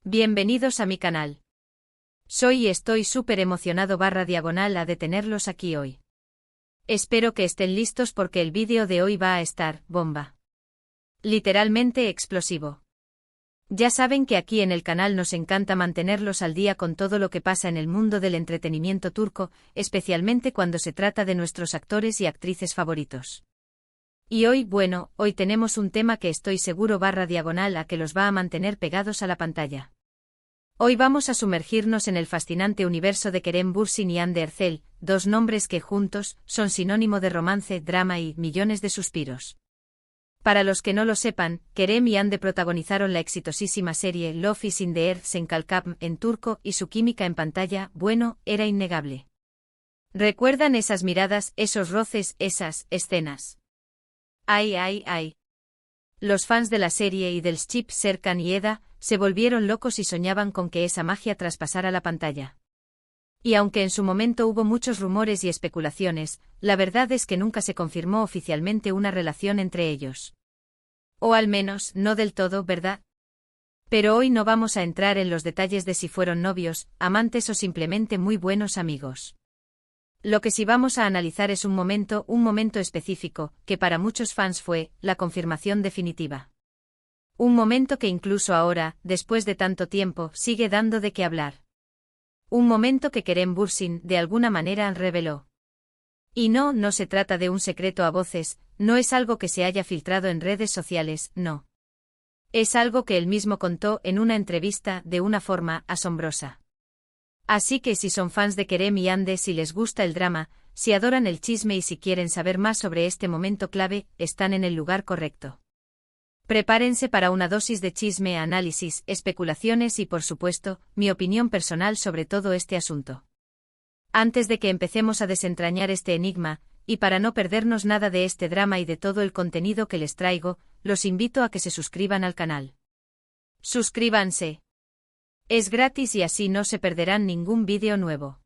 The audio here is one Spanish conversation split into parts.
Bienvenidos a mi canal. Soy y estoy súper emocionado /diagonal de tenerlos aquí hoy. Espero que estén listos porque el vídeo de hoy va a estar bomba. Literalmente explosivo. Ya saben que aquí en el canal nos encanta mantenerlos al día con todo lo que pasa en el mundo del entretenimiento turco, especialmente cuando se trata de nuestros actores y actrices favoritos. Y hoy tenemos un tema que estoy seguro /diagonal que los va a mantener pegados a la pantalla. Hoy vamos a sumergirnos en el fascinante universo de Kerem Bürsin y Hande Erçel, dos nombres que juntos son sinónimo de romance, drama y millones de suspiros. Para los que no lo sepan, Kerem y Hande protagonizaron la exitosísima serie Love is in the Air Senkalkam en turco y su química en pantalla, era innegable. ¿Recuerdan esas miradas, esos roces, esas escenas? ¡Ay, ay, ay! Los fans de la serie y del ship Serkan y Eda se volvieron locos y soñaban con que esa magia traspasara la pantalla. Y aunque en su momento hubo muchos rumores y especulaciones, la verdad es que nunca se confirmó oficialmente una relación entre ellos. O al menos, no del todo, ¿verdad? Pero hoy no vamos a entrar en los detalles de si fueron novios, amantes o simplemente muy buenos amigos. Lo que sí vamos a analizar es un momento específico, que para muchos fans fue la confirmación definitiva. Un momento que incluso ahora, después de tanto tiempo, sigue dando de qué hablar. Un momento que Kerem Bürsin, de alguna manera, reveló. Y no se trata de un secreto a voces, no es algo que se haya filtrado en redes sociales, no. Es algo que él mismo contó en una entrevista de una forma asombrosa. Así que si son fans de Kerem y Hande, si les gusta el drama, si adoran el chisme y si quieren saber más sobre este momento clave, están en el lugar correcto. Prepárense para una dosis de chisme, análisis, especulaciones y por supuesto, mi opinión personal sobre todo este asunto. Antes de que empecemos a desentrañar este enigma, y para no perdernos nada de este drama y de todo el contenido que les traigo, los invito a que se suscriban al canal. Suscríbanse. Es gratis y así no se perderán ningún vídeo nuevo.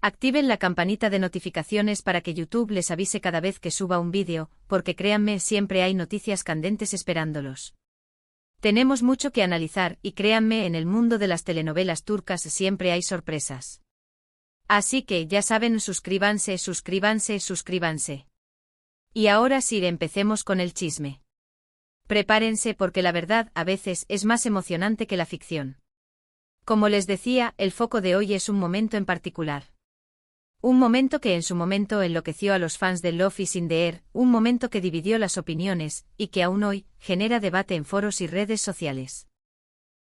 Activen la campanita de notificaciones para que YouTube les avise cada vez que suba un vídeo, porque créanme, siempre hay noticias candentes esperándolos. Tenemos mucho que analizar y créanme, en el mundo de las telenovelas turcas siempre hay sorpresas. Así que ya saben, suscríbanse. Y ahora sí, empecemos con el chisme. Prepárense porque la verdad a veces es más emocionante que la ficción. Como les decía, el foco de hoy es un momento en particular. Un momento que en su momento enloqueció a los fans de Love is in the Air, un momento que dividió las opiniones, y que aún hoy genera debate en foros y redes sociales.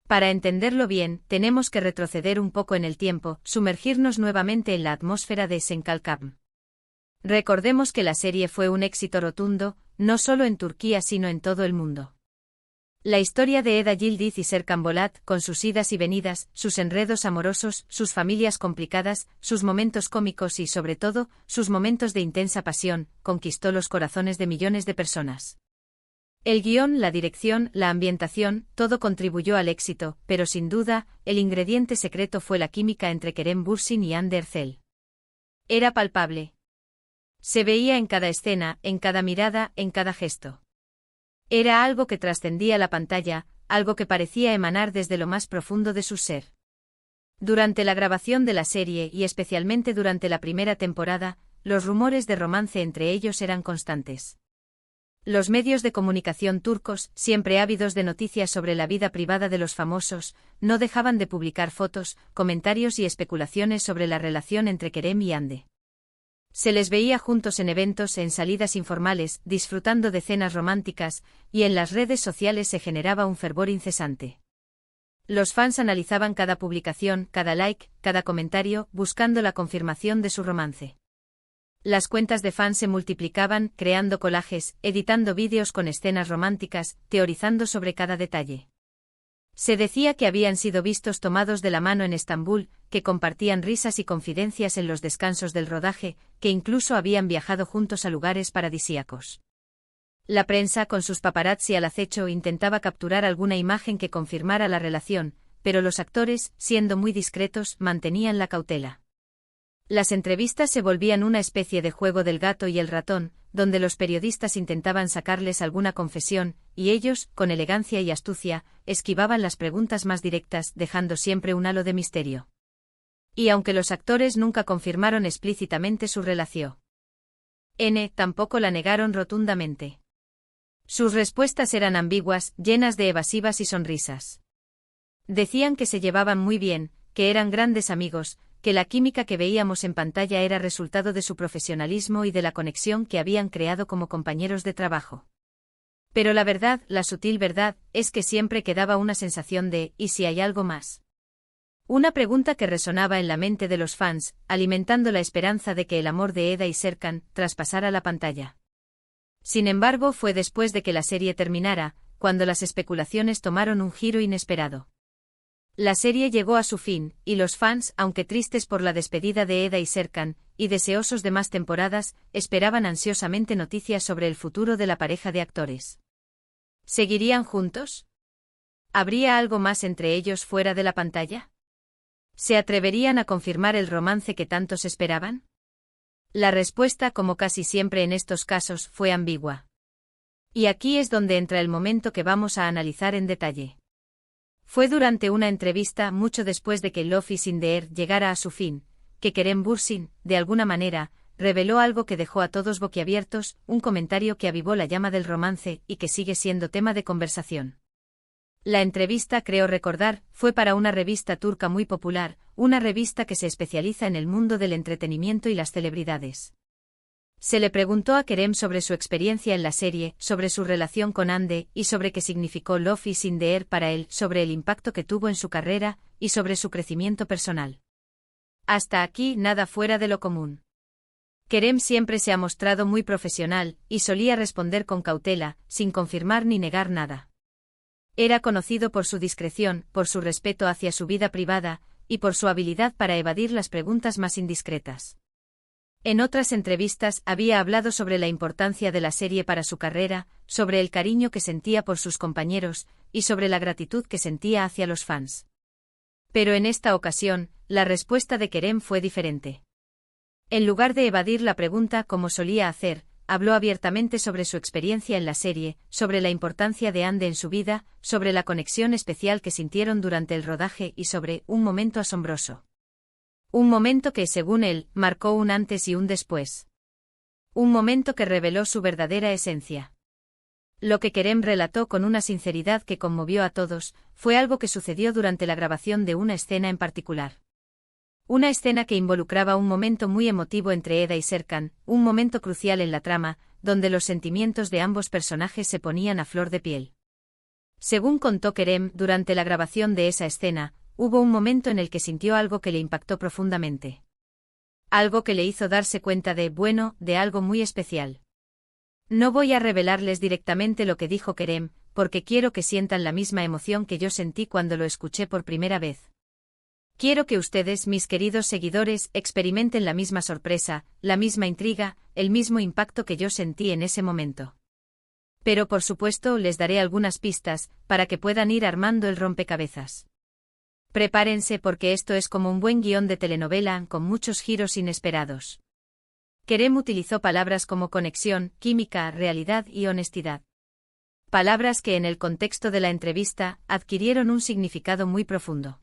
Para entenderlo bien, tenemos que retroceder un poco en el tiempo, sumergirnos nuevamente en la atmósfera de Senkalkam. Recordemos que la serie fue un éxito rotundo, no solo en Turquía sino en todo el mundo. La historia de Eda Yildiz y Serkan Bolat, con sus idas y venidas, sus enredos amorosos, sus familias complicadas, sus momentos cómicos y sobre todo, sus momentos de intensa pasión, conquistó los corazones de millones de personas. El guión, la dirección, la ambientación, todo contribuyó al éxito, pero sin duda, el ingrediente secreto fue la química entre Kerem Bürsin y Hande Erçel. Era palpable. Se veía en cada escena, en cada mirada, en cada gesto. Era algo que trascendía la pantalla, algo que parecía emanar desde lo más profundo de su ser. Durante la grabación de la serie y especialmente durante la primera temporada, los rumores de romance entre ellos eran constantes. Los medios de comunicación turcos, siempre ávidos de noticias sobre la vida privada de los famosos, no dejaban de publicar fotos, comentarios y especulaciones sobre la relación entre Kerem y Hande. Se les veía juntos en eventos, en salidas informales, disfrutando de cenas románticas, y en las redes sociales se generaba un fervor incesante. Los fans analizaban cada publicación, cada like, cada comentario, buscando la confirmación de su romance. Las cuentas de fans se multiplicaban, creando collages, editando vídeos con escenas románticas, teorizando sobre cada detalle. Se decía que habían sido vistos tomados de la mano en Estambul, que compartían risas y confidencias en los descansos del rodaje, que incluso habían viajado juntos a lugares paradisíacos. La prensa, con sus paparazzi al acecho, intentaba capturar alguna imagen que confirmara la relación, pero los actores, siendo muy discretos, mantenían la cautela. Las entrevistas se volvían una especie de juego del gato y el ratón, donde los periodistas intentaban sacarles alguna confesión, y ellos, con elegancia y astucia, esquivaban las preguntas más directas, dejando siempre un halo de misterio. Y aunque los actores nunca confirmaron explícitamente su relación, tampoco la negaron rotundamente. Sus respuestas eran ambiguas, llenas de evasivas y sonrisas. Decían que se llevaban muy bien, que eran grandes amigos, que la química que veíamos en pantalla era resultado de su profesionalismo y de la conexión que habían creado como compañeros de trabajo. Pero la verdad, la sutil verdad, es que siempre quedaba una sensación de ¿y si hay algo más? Una pregunta que resonaba en la mente de los fans, alimentando la esperanza de que el amor de Eda y Serkan traspasara la pantalla. Sin embargo, fue después de que la serie terminara, cuando las especulaciones tomaron un giro inesperado. La serie llegó a su fin, y los fans, aunque tristes por la despedida de Eda y Serkan, y deseosos de más temporadas, esperaban ansiosamente noticias sobre el futuro de la pareja de actores. ¿Seguirían juntos? ¿Habría algo más entre ellos fuera de la pantalla? ¿Se atreverían a confirmar el romance que tantos esperaban? La respuesta, como casi siempre en estos casos, fue ambigua. Y aquí es donde entra el momento que vamos a analizar en detalle. Fue durante una entrevista mucho después de que Love is in the Air llegara a su fin, que Kerem Bürsin, de alguna manera, reveló algo que dejó a todos boquiabiertos, un comentario que avivó la llama del romance y que sigue siendo tema de conversación. La entrevista, creo recordar, fue para una revista turca muy popular, una revista que se especializa en el mundo del entretenimiento y las celebridades. Se le preguntó a Kerem sobre su experiencia en la serie, sobre su relación con Hande y sobre qué significó Love is in the Air para él, sobre el impacto que tuvo en su carrera y sobre su crecimiento personal. Hasta aquí nada fuera de lo común. Kerem siempre se ha mostrado muy profesional y solía responder con cautela, sin confirmar ni negar nada. Era conocido por su discreción, por su respeto hacia su vida privada y por su habilidad para evadir las preguntas más indiscretas. En otras entrevistas había hablado sobre la importancia de la serie para su carrera, sobre el cariño que sentía por sus compañeros, y sobre la gratitud que sentía hacia los fans. Pero en esta ocasión, la respuesta de Kerem fue diferente. En lugar de evadir la pregunta como solía hacer, habló abiertamente sobre su experiencia en la serie, sobre la importancia de Hande en su vida, sobre la conexión especial que sintieron durante el rodaje y sobre un momento asombroso. Un momento que, según él, marcó un antes y un después. Un momento que reveló su verdadera esencia. Lo que Kerem relató con una sinceridad que conmovió a todos, fue algo que sucedió durante la grabación de una escena en particular. Una escena que involucraba un momento muy emotivo entre Eda y Serkan, un momento crucial en la trama, donde los sentimientos de ambos personajes se ponían a flor de piel. Según contó Kerem, durante la grabación de esa escena, hubo un momento en el que sintió algo que le impactó profundamente. Algo que le hizo darse cuenta de algo muy especial. No voy a revelarles directamente lo que dijo Kerem, porque quiero que sientan la misma emoción que yo sentí cuando lo escuché por primera vez. Quiero que ustedes, mis queridos seguidores, experimenten la misma sorpresa, la misma intriga, el mismo impacto que yo sentí en ese momento. Pero por supuesto les daré algunas pistas, para que puedan ir armando el rompecabezas. Prepárense porque esto es como un buen guión de telenovela, con muchos giros inesperados. Kerem utilizó palabras como conexión, química, realidad y honestidad. Palabras que en el contexto de la entrevista adquirieron un significado muy profundo.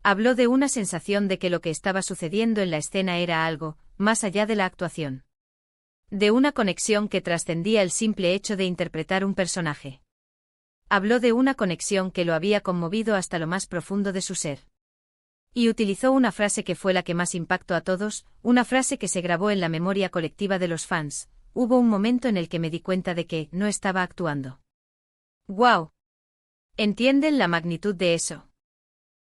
Habló de una sensación de que lo que estaba sucediendo en la escena era algo, más allá de la actuación. De una conexión que trascendía el simple hecho de interpretar un personaje. Habló de una conexión que lo había conmovido hasta lo más profundo de su ser. Y utilizó una frase que fue la que más impactó a todos, una frase que se grabó en la memoria colectiva de los fans: hubo un momento en el que me di cuenta de que no estaba actuando. ¡Guau! ¿Entienden la magnitud de eso?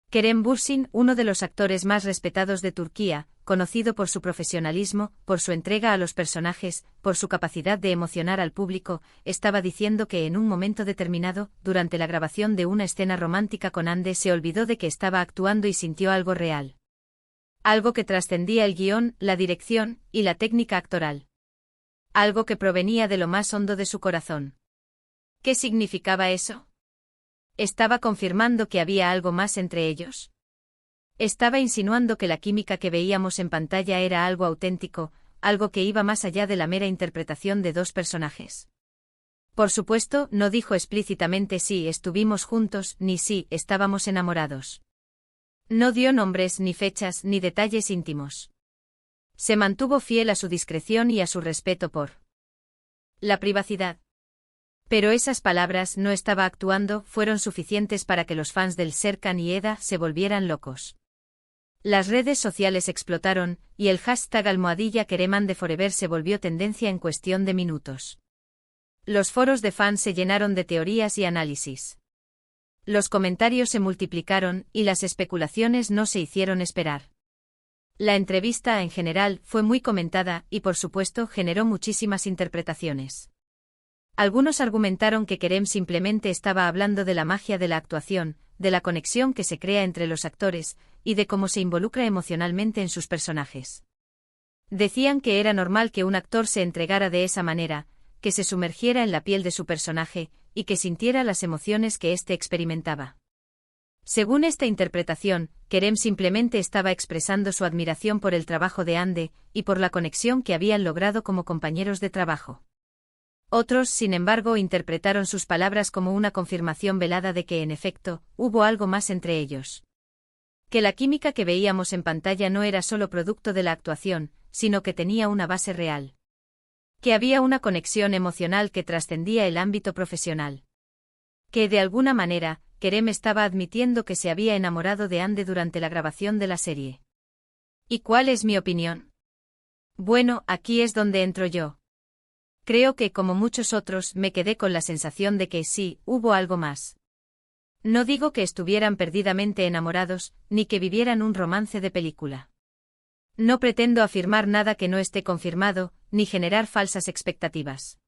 Kerem Bürsin, uno de los actores más respetados de Turquía, conocido por su profesionalismo, por su entrega a los personajes, por su capacidad de emocionar al público, estaba diciendo que en un momento determinado, durante la grabación de una escena romántica con Hande, se olvidó de que estaba actuando y sintió algo real. Algo que trascendía el guión, la dirección y la técnica actoral. Algo que provenía de lo más hondo de su corazón. ¿Qué significaba eso? ¿Estaba confirmando que había algo más entre ellos? Estaba insinuando que la química que veíamos en pantalla era algo auténtico, algo que iba más allá de la mera interpretación de dos personajes. Por supuesto, no dijo explícitamente si estuvimos juntos ni si estábamos enamorados. No dio nombres, ni fechas, ni detalles íntimos. Se mantuvo fiel a su discreción y a su respeto por la privacidad. Pero esas palabras no estaba actuando fueron suficientes para que los fans del Serkan y Eda se volvieran locos. Las redes sociales explotaron, y el hashtag #KeremAndeForever se volvió tendencia en cuestión de minutos. Los foros de fans se llenaron de teorías y análisis. Los comentarios se multiplicaron, y las especulaciones no se hicieron esperar. La entrevista en general fue muy comentada y por supuesto generó muchísimas interpretaciones. Algunos argumentaron que Kerem simplemente estaba hablando de la magia de la actuación, de la conexión que se crea entre los actores, y de cómo se involucra emocionalmente en sus personajes. Decían que era normal que un actor se entregara de esa manera, que se sumergiera en la piel de su personaje, y que sintiera las emociones que éste experimentaba. Según esta interpretación, Kerem simplemente estaba expresando su admiración por el trabajo de Hande, y por la conexión que habían logrado como compañeros de trabajo. Otros, sin embargo, interpretaron sus palabras como una confirmación velada de que, en efecto, hubo algo más entre ellos. Que la química que veíamos en pantalla no era solo producto de la actuación, sino que tenía una base real. Que había una conexión emocional que trascendía el ámbito profesional. Que, de alguna manera, Kerem estaba admitiendo que se había enamorado de Hande durante la grabación de la serie. ¿Y cuál es mi opinión? Bueno, aquí es donde entro yo. Creo que, como muchos otros, me quedé con la sensación de que sí, hubo algo más. No digo que estuvieran perdidamente enamorados, ni que vivieran un romance de película. No pretendo afirmar nada que no esté confirmado, ni generar falsas expectativas.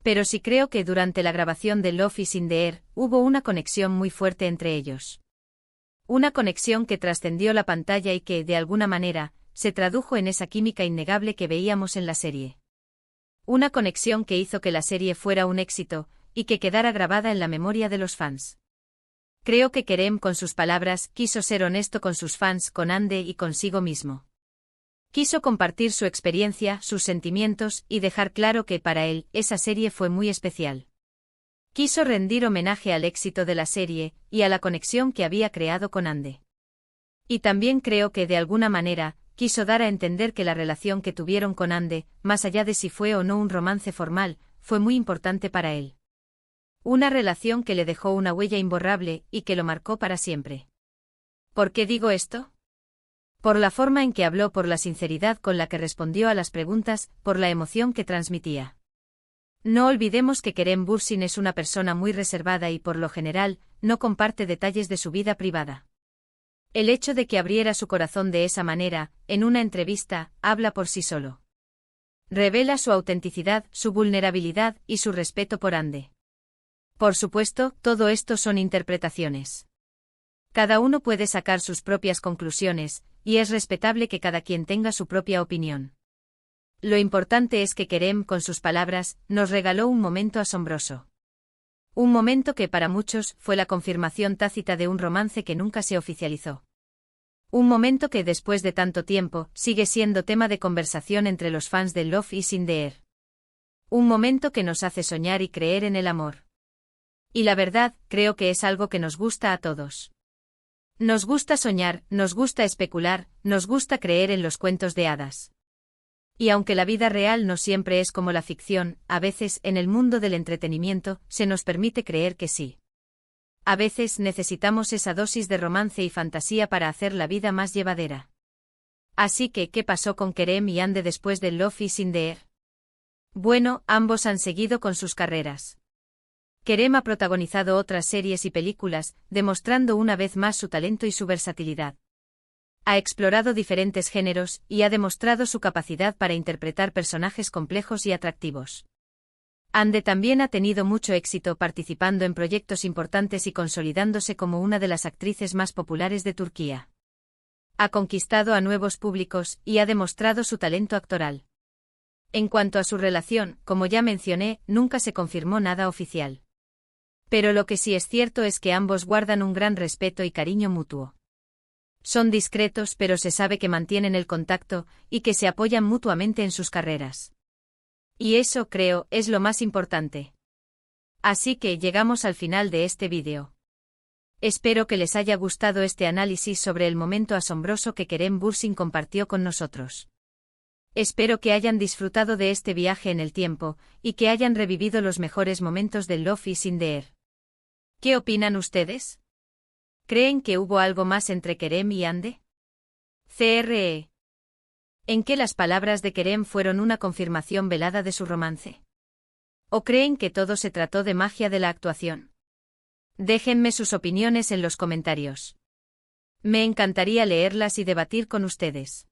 Pero sí creo que durante la grabación de Love is in the Air, hubo una conexión muy fuerte entre ellos. Una conexión que trascendió la pantalla y que, de alguna manera, se tradujo en esa química innegable que veíamos en la serie. Una conexión que hizo que la serie fuera un éxito, y que quedara grabada en la memoria de los fans. Creo que Kerem, con sus palabras, quiso ser honesto con sus fans, con Hande y consigo mismo. Quiso compartir su experiencia, sus sentimientos, y dejar claro que para él, esa serie fue muy especial. Quiso rendir homenaje al éxito de la serie, y a la conexión que había creado con Hande. Y también creo que, de alguna manera, quiso dar a entender que la relación que tuvieron con Hande, más allá de si fue o no un romance formal, fue muy importante para él. Una relación que le dejó una huella imborrable y que lo marcó para siempre. ¿Por qué digo esto? Por la forma en que habló, por la sinceridad con la que respondió a las preguntas, por la emoción que transmitía. No olvidemos que Kerem Bürsin es una persona muy reservada y, por lo general, no comparte detalles de su vida privada. El hecho de que abriera su corazón de esa manera, en una entrevista, habla por sí solo. Revela su autenticidad, su vulnerabilidad y su respeto por Hande. Por supuesto, todo esto son interpretaciones. Cada uno puede sacar sus propias conclusiones, y es respetable que cada quien tenga su propia opinión. Lo importante es que Kerem, con sus palabras, nos regaló un momento asombroso. Un momento que para muchos fue la confirmación tácita de un romance que nunca se oficializó. Un momento que después de tanto tiempo sigue siendo tema de conversación entre los fans de Love is in the Air. Un momento que nos hace soñar y creer en el amor. Y la verdad, creo que es algo que nos gusta a todos. Nos gusta soñar, nos gusta especular, nos gusta creer en los cuentos de hadas. Y aunque la vida real no siempre es como la ficción, a veces, en el mundo del entretenimiento, se nos permite creer que sí. A veces necesitamos esa dosis de romance y fantasía para hacer la vida más llevadera. Así que, ¿qué pasó con Kerem y Hande después de Love is in the Air? Bueno, ambos han seguido con sus carreras. Kerem ha protagonizado otras series y películas, demostrando una vez más su talento y su versatilidad. Ha explorado diferentes géneros, y ha demostrado su capacidad para interpretar personajes complejos y atractivos. Hande también ha tenido mucho éxito participando en proyectos importantes y consolidándose como una de las actrices más populares de Turquía. Ha conquistado a nuevos públicos, y ha demostrado su talento actoral. En cuanto a su relación, como ya mencioné, nunca se confirmó nada oficial. Pero lo que sí es cierto es que ambos guardan un gran respeto y cariño mutuo. Son discretos pero se sabe que mantienen el contacto y que se apoyan mutuamente en sus carreras. Y eso, creo, es lo más importante. Así que llegamos al final de este vídeo. Espero que les haya gustado este análisis sobre el momento asombroso que Kerem Bürsin compartió con nosotros. Espero que hayan disfrutado de este viaje en el tiempo, y que hayan revivido los mejores momentos del Love is in the Air. ¿Qué opinan ustedes? ¿Creen que hubo algo más entre Kerem y Hande? CRE. ¿En qué las palabras de Kerem fueron una confirmación velada de su romance? ¿O creen que todo se trató de magia de la actuación? Déjenme sus opiniones en los comentarios. Me encantaría leerlas y debatir con ustedes.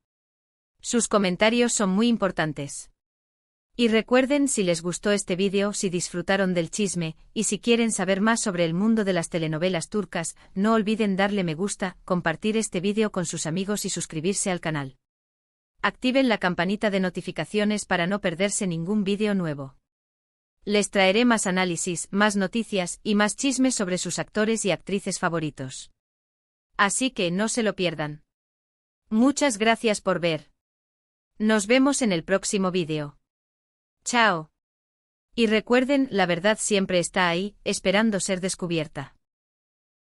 Sus comentarios son muy importantes. Y recuerden si les gustó este vídeo, si disfrutaron del chisme, y si quieren saber más sobre el mundo de las telenovelas turcas, no olviden darle me gusta, compartir este vídeo con sus amigos y suscribirse al canal. Activen la campanita de notificaciones para no perderse ningún vídeo nuevo. Les traeré más análisis, más noticias y más chismes sobre sus actores y actrices favoritos. Así que no se lo pierdan. Muchas gracias por ver. Nos vemos en el próximo vídeo. Chao. Y recuerden, la verdad siempre está ahí, esperando ser descubierta.